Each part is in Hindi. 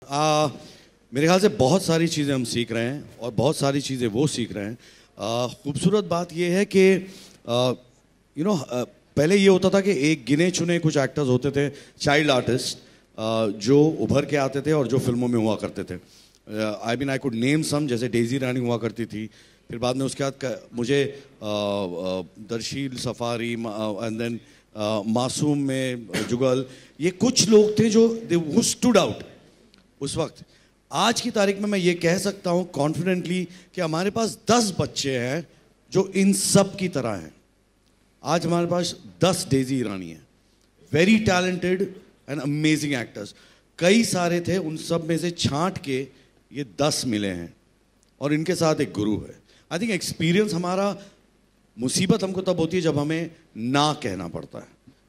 मेरे ख्याल से बहुत सारी चीज़ें हम सीख रहे हैं और बहुत सारी चीज़ें वो सीख रहे हैं। खूबसूरत बात ये है कि पहले ये होता था कि एक गिने चुने कुछ एक्टर्स होते थे, चाइल्ड आर्टिस्ट, जो उभर के आते थे और जो फिल्मों में हुआ करते थे। आई कुड नेम सम, जैसे डेजी रानी हुआ करती थी, फिर बाद में उसके बाद मुझे दरशील सफारी एंड देन मासूम में जुगल, ये कुछ लोग थे जो दे स्टूड आउट उस वक्त। आज की तारीख में मैं ये कह सकता हूँ कॉन्फिडेंटली कि हमारे पास 10 बच्चे हैं जो इन सब की तरह हैं। आज हमारे पास 10 डेजी ईरानी हैं, very talented and amazing actors. कई सारे थे, उन सब में से छांट के ये 10 मिले हैं और इनके साथ एक गुरु है। आई थिंक एक्सपीरियंस हमारा, मुसीबत हमको तब होती है जब हमें ना कहना पड़ता है,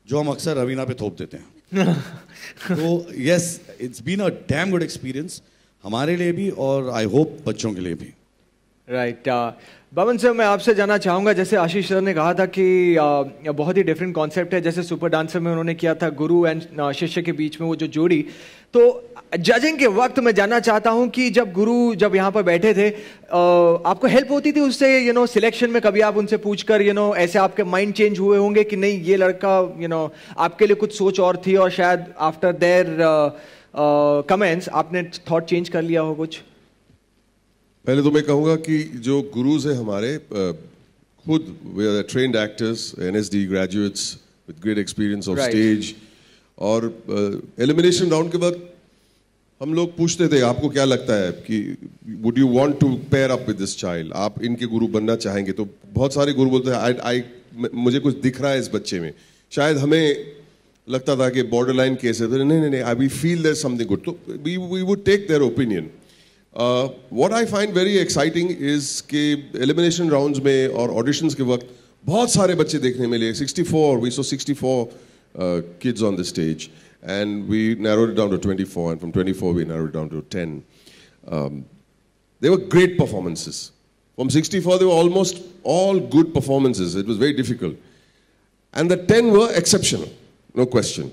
जो हम अक्सर रवीना पे थोप देते हैं। तो yes, it's been a damn good experience हमारे लिए भी और आई होप बच्चों के लिए भी। राइट बमन सर, मैं आपसे जानना चाहूँगा, जैसे आशीष सर ने कहा था कि बहुत ही डिफरेंट कॉन्सेप्ट है, जैसे सुपर डांसर में उन्होंने किया था गुरु एंड शिष्य के बीच में वो जो जोड़ी। तो जजिंग के वक्त मैं जानना चाहता हूँ कि जब गुरु जब यहाँ पर बैठे थे, आपको हेल्प होती थी उससे सिलेक्शन में? कभी आप उनसे पूछकर ऐसे आपके माइंड चेंज हुए होंगे कि नहीं ये लड़का आपके लिए कुछ सोच और थी और शायद आफ्टर देयर कमेंट्स आपने थॉट चेंज कर लिया हो कुछ? पहले तो मैं कहूँगा कि जो गुरुज हैं हमारे, खुद we are trained actors, NSD graduates with great experience of stage. और एलिमिनेशन राउंड के वक्त हम लोग पूछते थे आपको क्या लगता है कि would you want to pair up with this child, आप इनके गुरु बनना चाहेंगे? तो बहुत सारे गुरु बोलते हैं मुझे कुछ दिख रहा है इस बच्चे में। शायद हमें लगता था कि बॉर्डर लाइन केस है, तो नहीं I we feel there something good, तो we would take their opinion. What I find very exciting is कि एलिमिनेशन राउंड्स में और ऑडिशंस के वक्त बहुत सारे बच्चे देखने मिले। 64, we saw 64 kids on the stage, and we narrowed it down to 24, and from 24 we narrowed it down to 10. They were great performances. From 64 they were almost all good performances. It was very difficult, and the 10 were exceptional, no question.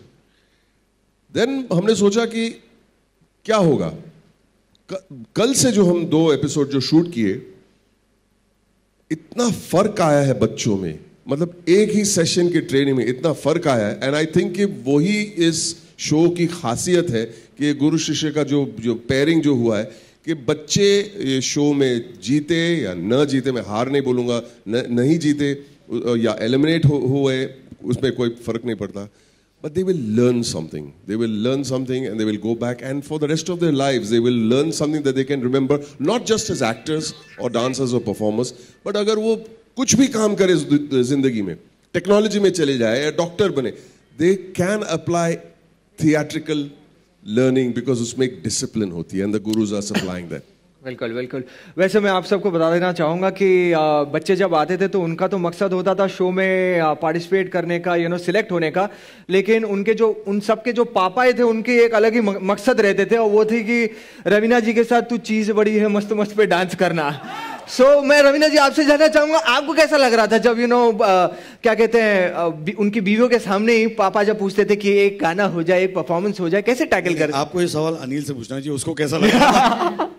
Then हमने सोचा कि क्या होगा। कल से जो हम 2 एपिसोड जो शूट किए, इतना फर्क आया है बच्चों में, मतलब एक ही सेशन की ट्रेनिंग में इतना फर्क आया है। एंड आई थिंक कि वही इस शो की खासियत है कि गुरु शिष्य का जो पेयरिंग जो हुआ है, कि बच्चे ये शो में जीते या न जीते, मैं हार नहीं बोलूँगा, नहीं जीते या एलिमिनेट हुए, उसमें कोई फर्क नहीं पड़ता। But they will learn something. They will learn something and they will go back, and for the rest of their lives they will learn something that they can remember, not just as actors or dancers or performers, but अगर वो कुछ भी काम करे जिंदगी में, टेक्नोलॉजी में चले जाए या डॉक्टर बने, they can apply theatrical learning because उसमें एक discipline होती है, and the gurus are supplying that. बिल्कुल बिल्कुल। वैसे मैं आप सबको बता देना चाहूँगा कि बच्चे जब आते थे तो उनका तो मकसद होता था शो में पार्टिसिपेट करने का, सिलेक्ट होने का, लेकिन उन सब के जो पापाए थे उनके एक अलग ही मकसद रहते थे, और वो थी कि रवीना जी के साथ तू चीज़ बड़ी है, मस्त मस्त पे डांस करना। मैं रवीना जी आपसे जानना चाहूँगा, आपको कैसा लग रहा था जब क्या कहते हैं उनकी बीवियों के सामने ही पापा जब पूछते थे कि एक गाना हो जाए, एक परफॉर्मेंस हो जाए, कैसे टैकल कर? आपको ये सवाल अनिल से पूछना चाहिए, उसको कैसा लगा?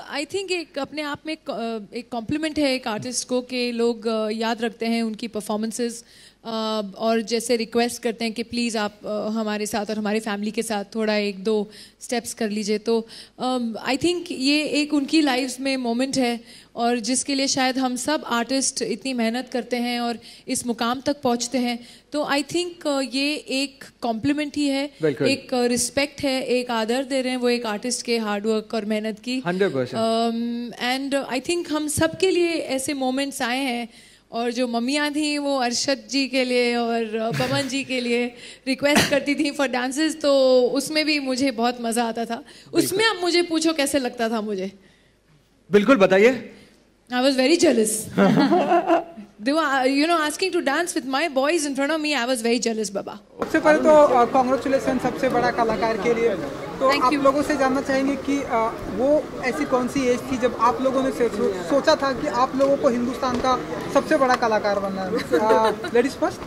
आई थिंक एक अपने आप में एक कॉम्प्लीमेंट है एक आर्टिस्ट को कि लोग याद रखते हैं उनकी परफॉर्मेंसेस और जैसे रिक्वेस्ट करते हैं कि प्लीज़ आप हमारे साथ और हमारी फैमिली के साथ थोड़ा 1-2 स्टेप्स कर लीजिए। तो आई थिंक ये एक उनकी लाइफ में मोमेंट है और जिसके लिए शायद हम सब आर्टिस्ट इतनी मेहनत करते हैं और इस मुकाम तक पहुंचते हैं। तो आई थिंक ये एक कॉम्प्लीमेंट ही है, एक रिस्पेक्ट है, एक आदर दे रहे हैं वो एक आर्टिस्ट के हार्डवर्क और मेहनत की। 100%। एंड आई थिंक हम सब के लिए ऐसे मोमेंट्स आए हैं, और जो मम्मियाँ थी वो अरशद जी के लिए और पवन जी के लिए रिक्वेस्ट करती थी फॉर डांसेस, तो उसमें भी मुझे बहुत मज़ा आता था। उसमें आप मुझे पूछो कैसे लगता था मुझे? बिल्कुल बताइए। I was very jealous. They were, asking to dance with my boys in front of me. I was very jealous, Baba. सबसे पहले तो कांग्रेचुलेशन सबसे बड़ा कलाकार के लिए। तो आप लोगों से जानना चाहेंगे कि वो ऐसी कौन सी एज थी जब आप लोगों ने सोचा था कि आप लोगों को हिंदुस्तान का सबसे बड़ा कलाकार बनना है? Ladies first.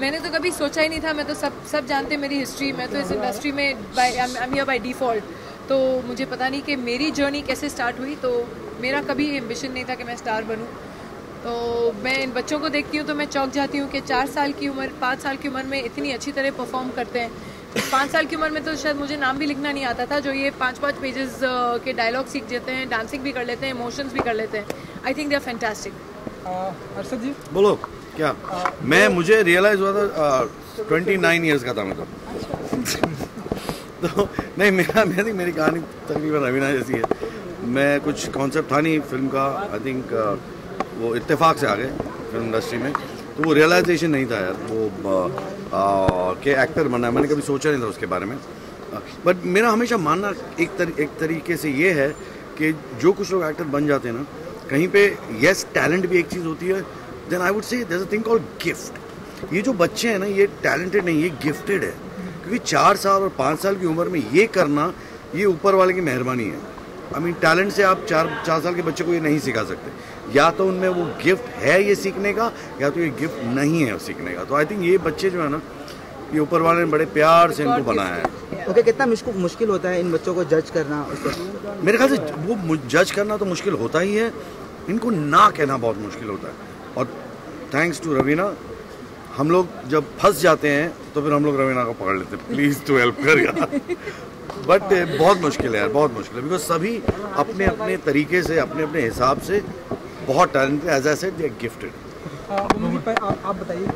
मैंने तो कभी सोचा ही नहीं था, मैं तो सब जानते मेरी हिस्ट्री, मैं तो इस इंडस्ट्री में I am here by default, तो मुझे पता नहीं कि मेरी जर्नी कैसे स्टार्ट हुई। तो मेरा कभी एम्बिशन नहीं था कि मैं स्टार बनूं। तो मैं इन बच्चों को देखती हूँ तो मैं चौंक जाती हूँ कि 4 साल की उम्र, 5 साल की उम्र में इतनी अच्छी तरह परफॉर्म करते हैं। 5 साल की उम्र में तो शायद मुझे नाम भी लिखना नहीं आता था, जो ये 5-5 पेजेस के डायलॉग सीख जाते हैं, डांसिंग भी कर लेते हैं, इमोशंस भी कर लेते हैं। I think they are fantastic. Arshad ji बोलो क्या? मुझे रियलाइज हुआ था 29 ईयर्स का था मैं तो नहीं, मेरी कहानी तकरीबन रवीना जैसी है। मैं कुछ कॉन्सेप्ट था नहीं फिल्म का, आई थिंक वो इत्तेफाक से आ गए फिल्म इंडस्ट्री में, तो वो रियलाइजेशन नहीं था यार वो के एक्टर बनना है, मैंने कभी सोचा नहीं था उसके बारे में। बट मेरा हमेशा मानना एक तरीके से ये है कि जो कुछ लोग एक्टर बन जाते हैं ना, कहीं पे यस टैलेंट भी एक चीज़ होती है, then I would say there is a thing called gift. ये जो बच्चे हैं ना, ये टैलेंटेड नहीं, ये गिफ्टेड है, क्योंकि 4 साल और 5 साल की उम्र में ये करना, ये ऊपर वाले की मेहरबानी है। आई मीन टैलेंट से आप 4 साल के बच्चे को ये नहीं सिखा सकते, या तो उनमें वो गिफ्ट है ये सीखने का, या तो ये गिफ्ट नहीं है सीखने का। तो आई थिंक ये बच्चे जो है ना, ये ऊपर वाले ने बड़े प्यार से इनको बनाया है। ओके, कितना मुश्किल होता है इन बच्चों को जज करना? मेरे ख्याल से वो जज करना तो मुश्किल होता ही है, इनको ना कहना बहुत मुश्किल होता है। और थैंक्स टू रवीना, हम लोग जब फंस जाते हैं तो फिर हम लोग रवीना को पकड़ लेते हैं, प्लीज़ टू हेल्प कर यार। बट बहुत मुश्किल है यार, बहुत मुश्किल है, बिकॉज सभी अपने अपने तरीके से, अपने अपने हिसाब से बहुत talented, as I said they are gifted. आप बताइए,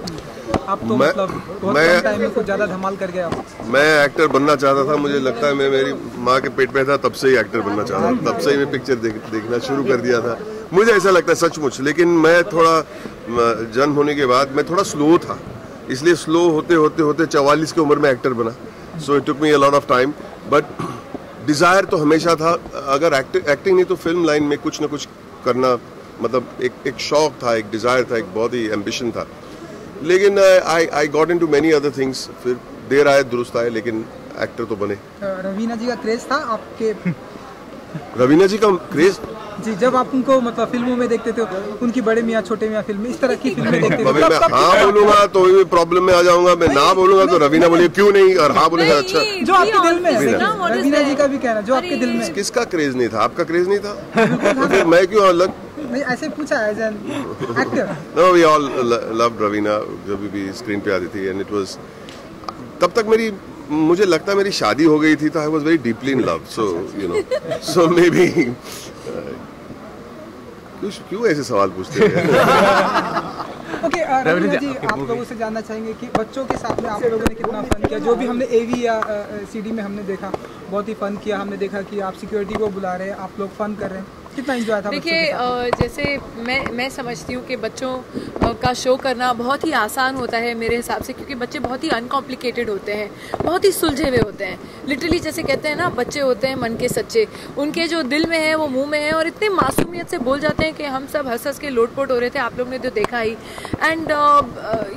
आप तो मतलब बहुत कम टाइम में कुछ ज़्यादा धमाल कर गए आप। मैं एक्टर बनना चाहता था, मुझे लगता है मैं मेरी माँ के पेट में था तब से ही एक्टर बनना चाहता था, तब से ही मैं पिक्चर देखना शुरू कर दिया था, मुझे ऐसा लगता है सचमुच। लेकिन मैं थोड़ा जन्म होने के बाद मैं थोड़ा स्लो था, इसलिए स्लो होते होते होते 44 की उम्र में एक्टर बना। So it took me a lot of time, but desire तो हमेशा था, अगर एक्टिंग नहीं तो फिल्म लाइन में कुछ ना कुछ करना, मतलब एक शौक था, एक डिज़ायर था, एक बहुत ही एम्बिशन था। लेकिन I got into many other things, फिर देर आए दुरुस्त आए, लेकिन एक्टर तो बने। रवीना जी का क्रेज था आपके? रवीना जी का क्रेज जी, जब आप उनको मतलब फिल्मों में देखते थे, उनकी बड़े मियाँ छोटे मियाँ फिल्म, इस तरह की फिल्में देखते थे, मैं हाँ बोलूंगा तो भी प्रॉब्लम में आ जाऊंगा, मैं ना बोलूंगा तो रवीना बोले क्यों नहीं, और हाँ बोले अच्छा। जो आपके दिल में है, रवीना जी का भी कहना, जो आपके दिल में। किसका क्रेज नहीं था? आपका क्रेज नहीं था? तो फिर मैं क्यों अलग? नहीं, ऐसे पूछा as an actor. No, we all loved Raveena जब भी स्क्रीन पे आती थी, एंड इट वाज, तब तक मुझे लगता है मेरी शादी हो गई थी, तो I was very deeply in love, so you know, so may be. क्यों ऐसे सवाल पूछते हैं? ओके, रवीना जी, आप लोगों से जानना चाहेंगे कि बच्चों के साथ में आप लोगों ने कितना फन किया? जो भी हमने एवी या सीडी में हमने देखा, बहुत ही फन किया। हमने देखा कि आप सिक्योरिटी को बुला रहे हैं, आप लोग फन कर रहे हैं, कितना एंजॉय था? देखिए, जैसे मैं समझती हूँ कि बच्चों का शो करना बहुत ही आसान होता है मेरे हिसाब से, क्योंकि बच्चे बहुत ही अनकॉम्प्लिकेटेड होते हैं, बहुत ही सुलझे हुए होते हैं। लिटरली जैसे कहते हैं ना, बच्चे होते हैं मन के सच्चे, उनके जो दिल में है वो मुंह में है, और इतने मासूमियत से बोल जाते हैं कि हम सब हंस हंस के लोटपोट हो रहे थे, आप लोग ने तो देखा ही। एंड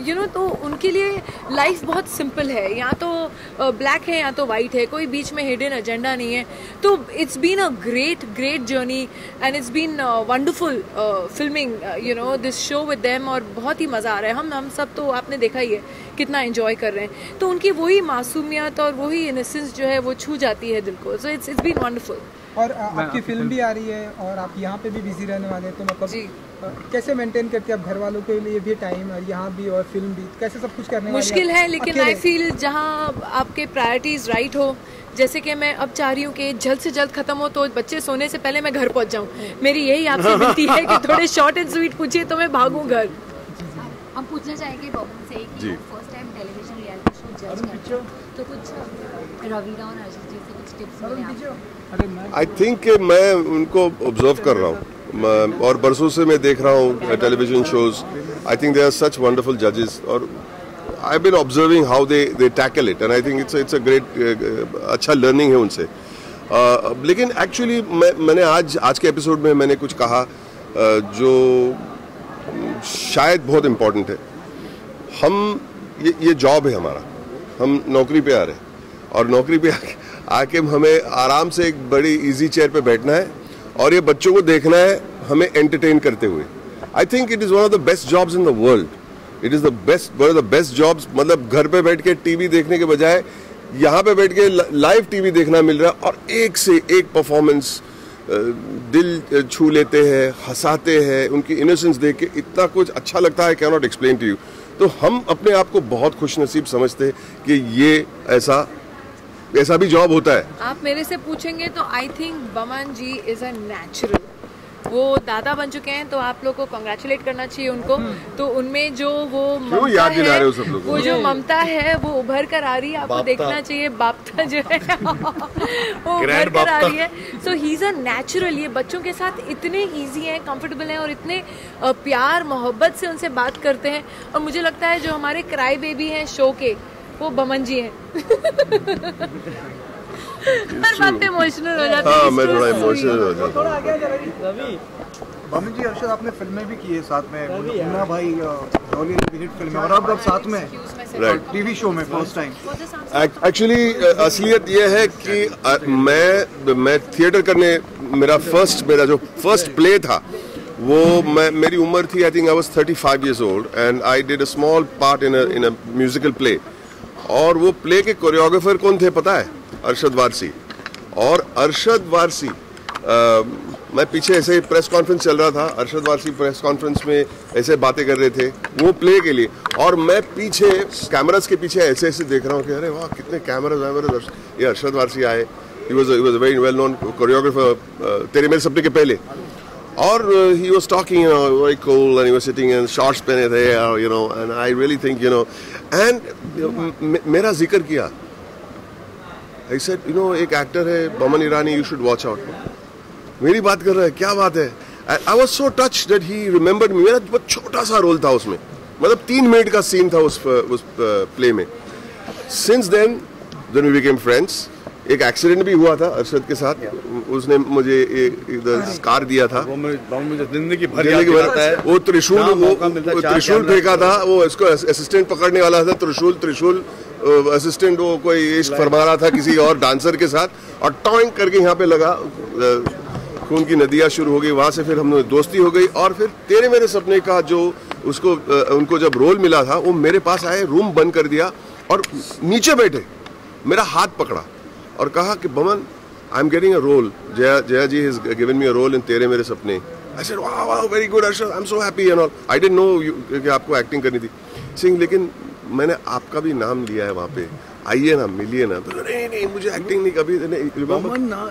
यू नो, तो उनके लिए लाइफ बहुत सिंपल है, या तो ब्लैक है या तो वाइट है, कोई बीच में हिडन एजेंडा नहीं है। तो it's been a great journey, and it's been wonderful filming this show with them, और बहुत ही मज़ा आ रहा है। हम सब तो आपने देखा ही है कितना एंजॉय कर रहे हैं, तो उनकी वही मासूमियत और वही इनोसेंस जो है वो छू जाती है दिल को। So it's been wonderful. और आपकी फिल्म भी आ रही है और आप यहाँ पे भी बिजी रहने वाले हैं, तो मतलब कैसे मेंटेन करते हैं आप घर वालों के लिए भी टाइम, और यहाँ भी और फिल्म भी, कैसे सब कुछ करने मुश्किल है, लेकिन आई फील जहाँ आपके प्रायोरिटीज राइट हो, जैसे कि मैं अब चाह रही हूँ कि जल्द से जल्द खत्म हो, तो बच्चे सोने से पहले मैं घर पहुँच जाऊँ। मेरी यही आपसे विनती है कि थोड़े शॉर्ट एंड स्वीट पूछिए तो मैं भागूँ घर। हम पूछना चाहेंगे बॉबन से कि first time television reality show जज करते हैं, तो कुछ रवीना और अर्षद जी से कुछ टिप्स मिले आपको? आई थिंक मैं उनको ऑब्जर्व कर रहा हूँ, और बरसों से मैं देख रहा हूँ television shows. I think they are such wonderful जजेस, और I've been observing how they tackle it, and I think it's a great अच्छा learning है उनसे। लेकिन एक्चुअली मैंने आज के एपिसोड में मैंने कुछ कहा जो शायद बहुत इम्पोर्टेंट है। हम ये जॉब है हमारा, हम नौकरी पे आ रहे हैं, और नौकरी पे आके हमें आराम से एक बड़ी इजी चेयर पे बैठना है, और ये बच्चों को देखना है हमें एंटरटेन करते हुए। I think it is one of the best jobs in the world. It is the best, one of the best jobs. मतलब घर पे बैठ के टीवी देखने के बजाय यहाँ पे बैठ के लाइव टीवी देखना मिल रहा है, और एक से एक परफॉर्मेंस दिल छू लेते हैं, हंसाते हैं, उनकी इनोसेंस देख के इतना कुछ अच्छा लगता है, can not explain to you. तो हम अपने आप को बहुत खुशनसीब समझते हैं कि ये ऐसा भी जॉब होता है। आप मेरे से पूछेंगे तो I think Boman ji is a natural, वो दादा बन चुके हैं, तो आप लोग को कांग्रेचुलेट करना चाहिए उनको। तो उनमें जो वो ममता है, वो जो ममता है वो उभर कर आ रही है, आपको देखना चाहिए। बापता जो है वो उभर कर आ रही है। सो ही इज अ नेचुरल। ये बच्चों के साथ इतने इजी हैं, कंफर्टेबल हैं, और इतने प्यार मोहब्बत से उनसे बात करते हैं। और मुझे लगता है जो हमारे क्राई बेबी हैं शो के, वो बमन जी हैं। हर बात पे इमोशनल हो जाते हैं। हाँ, मैं थोड़ा इमोशनल हो जाता हूँ। बमन जी, अर्शद आपने फिल्में भी की है साथ में, मुन्ना भाई, डॉली हिट फिल्म, और अब साथ में टीवी शो में फर्स्ट टाइम। एक्चुअली असलियत ये है कि मैं थिएटर करने, मेरा जो फर्स्ट प्ले था वो मेरी उम्र थी, I think I was 35 years old, and I did a small part in a musical play. और वो प्ले के कोरियोग्राफर कौन थे पता है? अरशद वारसी। और अरशद वारसी, मैं पीछे ऐसे प्रेस कॉन्फ्रेंस चल रहा था, अरशद वारसी प्रेस कॉन्फ्रेंस में ऐसे बातें कर रहे थे वो प्ले के लिए, और मैं पीछे कैमरास के पीछे ऐसे ऐसे देख रहा हूँ कि अरे वाह कितने कैमरास, ये अरशद वारसी आए। He was a very well known choreographer तेरे मेरे सपने के पहले। और he was talking, you know, very cool, and he was sitting in shorts पहने थे, you know, and I really think, you know, and मेरा जिक्र किया। I said, you know, एक एक्टर है Boman Irani, you should watch out। मेरी बात कर रहा है, क्या बात है? I was so touched that he remembered me। मेरा बहुत छोटा सा रोल था उसमें, मतलब 3 मिनट का सीन था उस प्ले में। Since then we became friends। एक एक्सीडेंट भी हुआ था अरशद के साथ, उसने मुझे एक स्कार दिया था, मुझे जिंदगी भर वो त्रिशूल फेंका था, वो इसको असिस्टेंट पकड़ने वाला था, त्रिशूल असिस्टेंट वो कोई इश्क फरमा रहा था किसी और डांसर के साथ, और टॉइंग करके यहाँ पे लगा, खून की नदियाँ शुरू हो गई। वहाँ से फिर हम दोस्ती हो गई, और फिर तेरे मेरे सपने का जो उनको जब रोल मिला था, वो मेरे पास आए, रूम बंद कर दिया और नीचे बैठे, मेरा हाथ पकड़ा और कहा कि Boman, I am getting a role, Jaya ji has given me a role in Tere Mere Sapne. I said wow very good Arshad, I am so happy and all. I didn't know कि आपको एक्टिंग करनी थी सिंह, लेकिन मैंने आपका भी नाम लिया है वहाँ पे, आइए ना, मिलिए ना। तो नहीं मुझे एक्टिंग नहीं कभी। बमन ना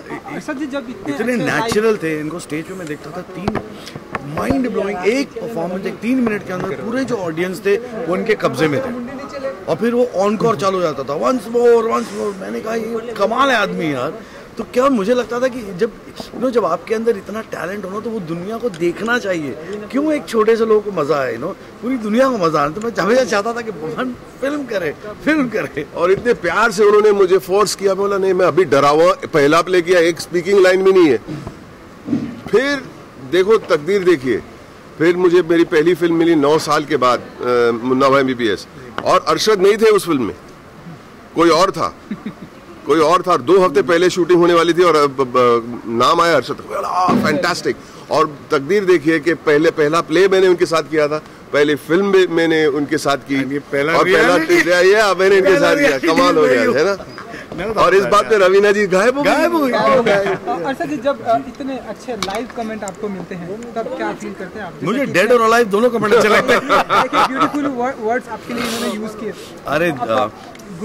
इतने नेचुरल थे, इनको स्टेज पे मैं देखता था, 3 माइंड ब्लोइंग एक परफॉर्मेंस, 3 मिनट के अंदर पूरे जो ऑडियंस थे वो उनके कब्जे में थे, और फिर वो ऑनकोर चालू हो जाता था, वंस मोर। मैंने कहा ये कमाल है आदमी यार। तो क्या मुझे लगता था कि जब आपके अंदर इतना टैलेंट हो ना, तो वो दुनिया को देखना चाहिए, क्यों एक छोटे से लोगों को मजा आए, पूरी दुनिया को मजा आए। तो मैं हमेशा चाहता था कि बमन फिल्म करे, और इतने प्यार से उन्होंने मुझे फोर्स किया। बोला नहीं, मैं अभी डरा हुआ, पहला प्ले किया, एक स्पीकिंग लाइन भी नहीं है। फिर देखो तकदीर देखिए, फिर मुझे मेरी पहली फिल्म मिली 9 साल के बाद, मुन्ना भाई MBBS, और अरशद नहीं थे उस फिल्म में, कोई और था। 2 हफ्ते पहले शूटिंग होने वाली थी और नाम आया अरशद, फैंटास्टिक। और तकदीर देखिए कि पहला प्ले मैंने उनके साथ किया था, पहली फिल्म भी मैंने उनके साथ की, और पहला मैंने इनके साथ किया, कमाल हो गया है ना। और इस बात में रवीना जी गायब हो गए। अर्शद जी, जब इतने अच्छे लाइव कमेंट आपको मिलते हैं, तब क्या फील करते हैं आप? मुझे डेड और अलाइव दोनों कमेंट अच्छे लगते हैं। ब्यूटीफुल वर्ड्स आपके लिए इन्होंने यूज किए। अरे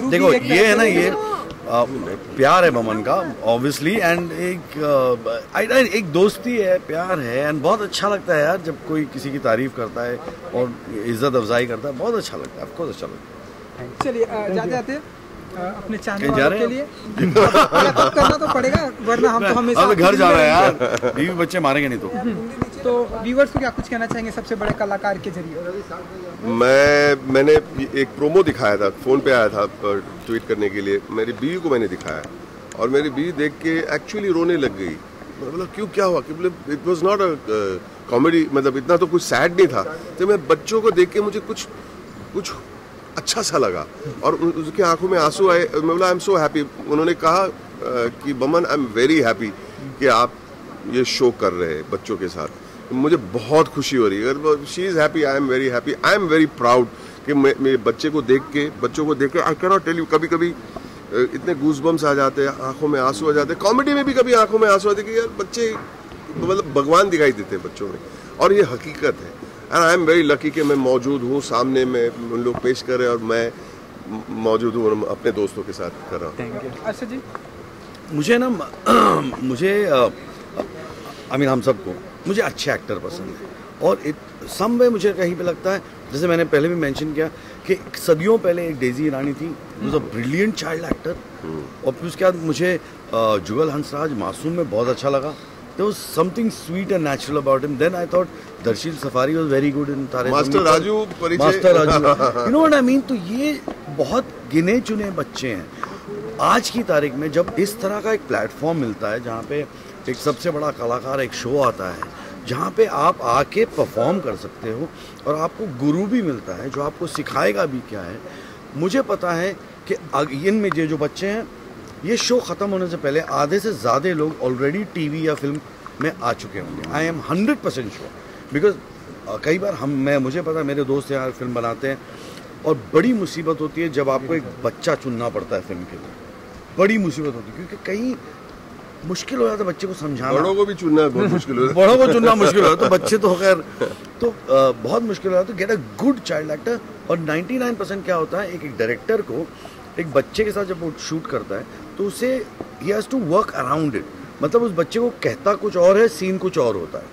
देखो, ये है ना, ये प्यार है बमन का ऑब्वियसली, एंड एक दोस्ती है, प्यार है, एंड बहुत अच्छा लगता है यार जब कोई किसी की तारीफ करता है और इज्जत अफजाई करता है, बहुत अच्छा लगता है, आपको अच्छा लगता है। चलिए जाते अपने चाहने वालों के लिए करना तो पड़ेगा, वरना हम तो हमेशा घर जा रहे हैं यार, बीवी बच्चे मारेंगे नहीं तो व्यूअर्स को क्या कुछ कहना चाहेंगे सबसे बड़े कलाकार के जरिए? मैंने एक प्रोमो दिखाया था, फोन पे आया था ट्वीट करने के लिए, मेरी बीवी को मैंने दिखाया, और मेरी बीवी देख के एक्चुअली रोने लग गई। मतलब क्यों, क्या हुआ? मतलब it was not a comedy, मतलब इतना तो कुछ सैड नहीं था। तो मैं बच्चों को देख के मुझे कुछ अच्छा सा लगा, और उसकी आंखों में आंसू आए। मैं बोला आई एम सो हैप्पी। उन्होंने कहा कि Boman, I am very happy कि आप ये शो कर रहे हैं बच्चों के साथ, मुझे बहुत खुशी हो रही है। She is happy, I am very happy, I am very proud कि मेरे बच्चों को देख के I can not tell you, कभी कभी इतने गूज़बम्स आ जाते हैं, आंखों में आंसू आ जाते हैं। कॉमेडी में भी कभी आंखों में आंसू आते हैं कि यार बच्चे मतलब भगवान दिखाई देते हैं बच्चों में, और ये हकीकत है। And I am very lucky कि मैं मौजूद हूँ सामने में, उन लोग पेश कर रहे हैं और मैं मौजूद हूँ अपने दोस्तों के साथ कर रहा हूँ। अच्छा जी, मुझे ना मुझे हम सबको मुझे अच्छे एक्टर पसंद है, और सम में मुझे कहीं पे लगता है, जैसे मैंने पहले भी मेंशन किया कि सदियों पहले एक डेजी ईरानी थी, was a brilliant child actor, और फिर उसके बाद मुझे जुगल हंसराज मासूम में बहुत अच्छा लगा। There was something sweet and natural about him. Then I thought Darshil Safari was very good in Tare Master Raju परिचय, Master Raju, you know what I mean? तो ये बहुत गिने चुने बच्चे हैं। आज की तारीख में जब इस तरह का एक प्लेटफॉर्म मिलता है जहाँ पे एक सबसे बड़ा कलाकार एक शो आता है जहाँ पे आप आके परफॉर्म कर सकते हो और आपको गुरु भी मिलता है जो आपको सिखाएगा भी क्या है। मुझे पता है कि इनमें जो बच्चे हैं, ये शो ख़त्म होने से पहले आधे से ज़्यादा लोग ऑलरेडी टीवी या फिल्म में आ चुके होंगे। आई एम 100% श्योर, बिकॉज कई बार मुझे पता है मेरे दोस्त यहाँ फिल्म बनाते हैं, और बड़ी मुसीबत होती है जब आपको एक बच्चा चुनना पड़ता है फिल्म के लिए। बड़ी मुसीबत होती है क्योंकि कहीं मुश्किल हो जाता है बच्चे को समझाना, बड़ों को भी चुनना बहुत मुश्किल हो बड़ों को चुनना मुश्किल हो जाता है, तो बच्चे तो खैर तो बहुत मुश्किल हो जाता है। Get a good child actor. और 99% क्या होता है, एक डायरेक्टर को एक बच्चे के साथ जब वो शूट करता है तो उसे ही has to work around it, मतलब उस बच्चे को कहता कुछ और है, सीन कुछ और होता है,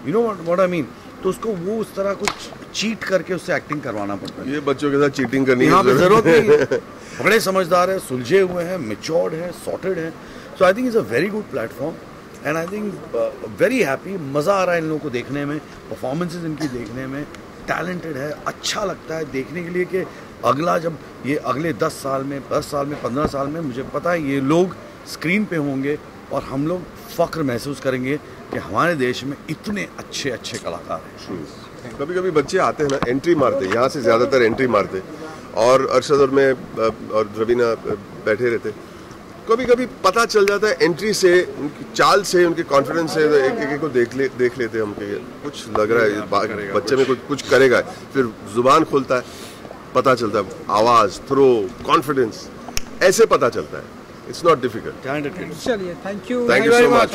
you know what I mean. तो उसको वो उस तरह कुछ चीट करके उससे एक्टिंग करवाना पड़ता है। ये बच्चों के साथ चीटिंग करनी यहाँ पे जरूरत नहीं। बड़े समझदार है, सुलझे हुए हैं, मैच्योर्ड है, सॉर्टेड है। So I think it's a very good platform, and I think very happy. मज़ा आ रहा है इन लोगों को देखने में, परफॉर्मेंसेज इनकी देखने में। टैलेंटेड है, अच्छा लगता है देखने के लिए कि अगला जब ये अगले 10 साल में 15 साल में मुझे पता है ये लोग स्क्रीन पे होंगे और हम लोग फ़ख्र महसूस करेंगे कि हमारे देश में इतने अच्छे अच्छे कलाकार हैं। कभी कभी बच्चे आते हैं ना, एंट्री मारते, यहाँ से ज़्यादातर एंट्री मारते, और अरशद और मैं और रवीना बैठे रहते। कभी कभी पता चल जाता है एंट्री से, उनकी चाल से, उनके कॉन्फिडेंस से, एक को देख लेते हम कि कुछ लग रहा है बच्चे में कुछ करेगा। फिर जुबान खोलता है, पता चलता है, आवाज़, थ्रो, कॉन्फिडेंस, ऐसे पता चलता है। It's not difficult. चलिए, थैंक यू सो मच।